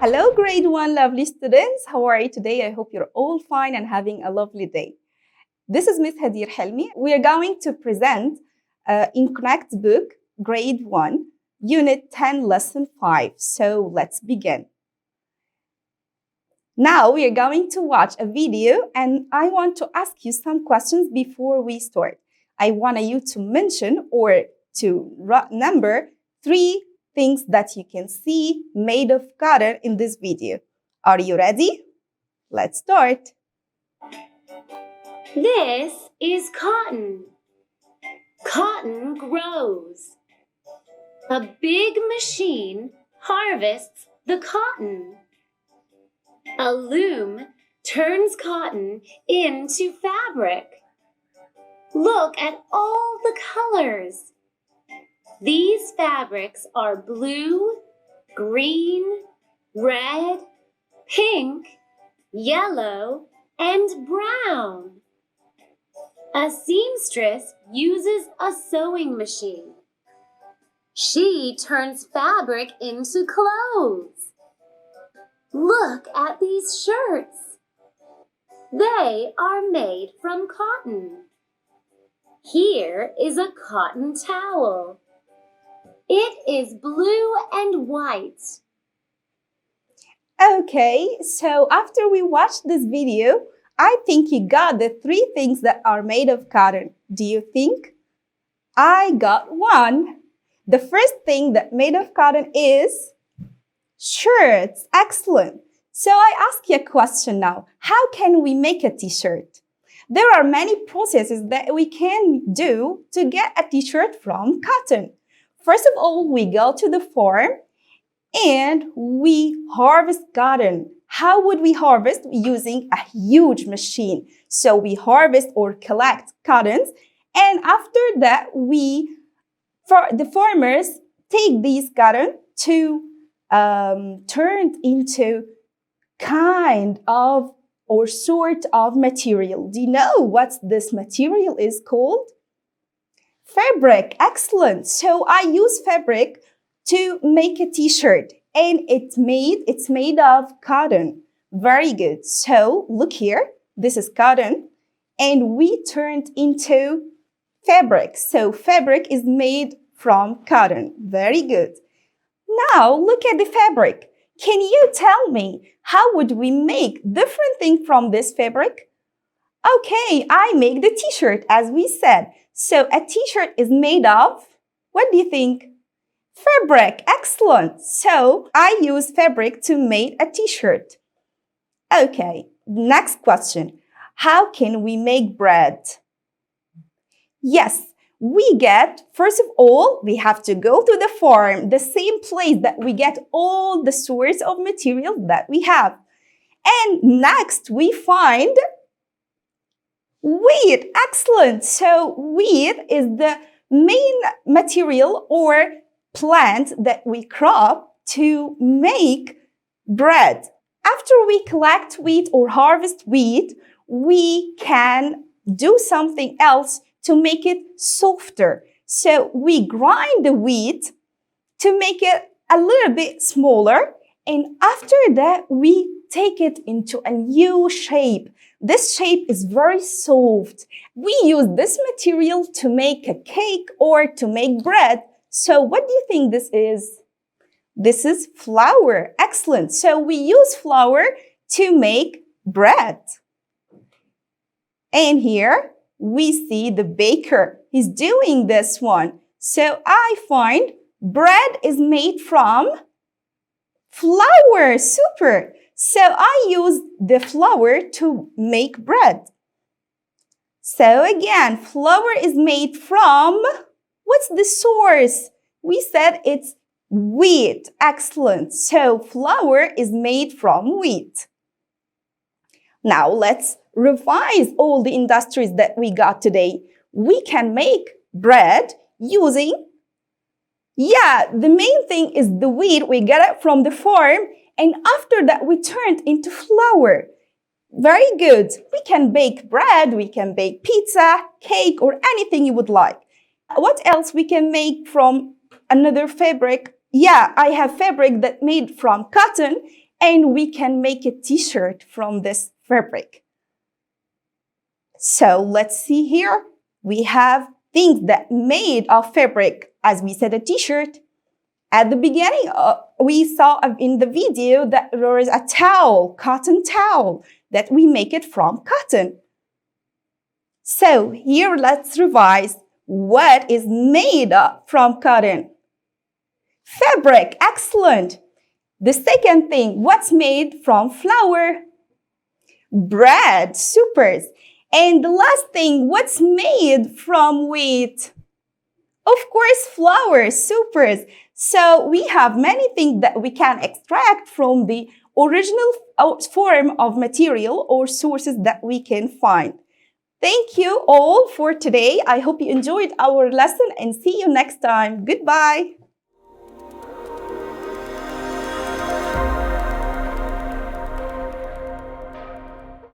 Hello, grade 1 lovely students. How are you today? I hope you're all fine and having a lovely day. This is Miss Hadir Helmi. We are going to present in Connect book, grade 1, unit 10, lesson 5. So let's begin. Now we are going to watch a video and I want to ask you some questions before we start. I want you to mention or to number 3 things that you can see made of cotton in this video. Are you ready? Let's start. This is cotton. Cotton grows. A big machine harvests the cotton. A loom turns cotton into fabric. Look at all the colors. These fabrics are blue, green, red, pink, yellow, and brown. A seamstress uses a sewing machine. She turns fabric into clothes. Look at these shirts. They are made from cotton. Here is a cotton towel. It is blue and white. Okay, so after we watched this video, I think you got the 3 things that are made of cotton. Do you think? I got 1. The first thing that made of cotton is shirts. Excellent. So I ask you a question now. How can we make a t-shirt? There are many processes that we can do to get a t-shirt from cotton. First of all, we go to the farm and we harvest cotton. How would we harvest? Using a huge machine. So we harvest or collect cottons, and after that, the farmers take these cotton to turn into kind of or sort of material. Do you know what this material is called? Fabric. Excellent. So I use fabric to make a t-shirt and it's made of cotton. Very good. So look here. This is cotton and we turned into fabric. So fabric is made from cotton. Very good. Now look at the fabric. Can you tell me how would we make different thing from this fabric? Okay, I make the t-shirt as we said. So a t-shirt is made of, what do you think? Fabric. Excellent. So I use fabric to make a t-shirt. Okay, next question. How can we make bread? Yes, first of all, we have to go to the farm, the same place that we get all the source of material that we have. And next, we find wheat. Excellent. So wheat is the main material or plant that we crop to make bread. After we collect wheat or harvest wheat, we can do something else to make it softer. So we grind the wheat to make it a little bit smaller, and after that we take it into a new shape. This shape is very soft. We use this material to make a cake or to make bread. So what do you think this is? This is flour. Excellent. So we use flour to make bread. And here we see the baker. He's doing this one. So I find bread is made from flour. Super. So I use the flour to make bread. So again, flour is made from, what's the source? We said it's wheat. Excellent. So flour is made from wheat. Now let's revise all the industries that we got today. We can make bread using, the main thing is the wheat. We get it from the farm. And after that, we turned into flour. Very good. We can bake bread, we can bake pizza, cake, or anything you would like. What else we can make from another fabric? I have fabric that made from cotton, and we can make a t-shirt from this fabric. So let's see here. We have things that made of fabric, as we said, a t-shirt. At the beginning, we saw in the video that there is a towel, cotton towel, that we make it from cotton. So here, let's revise what is made from cotton. Fabric, excellent. The second thing, what's made from flour? Bread, supers. And the last thing, what's made from wheat? Of course, flour, supers. So we have many things that we can extract from the original form of material or sources that we can find. Thank you all for today. I hope you enjoyed our lesson and see you next time. Goodbye.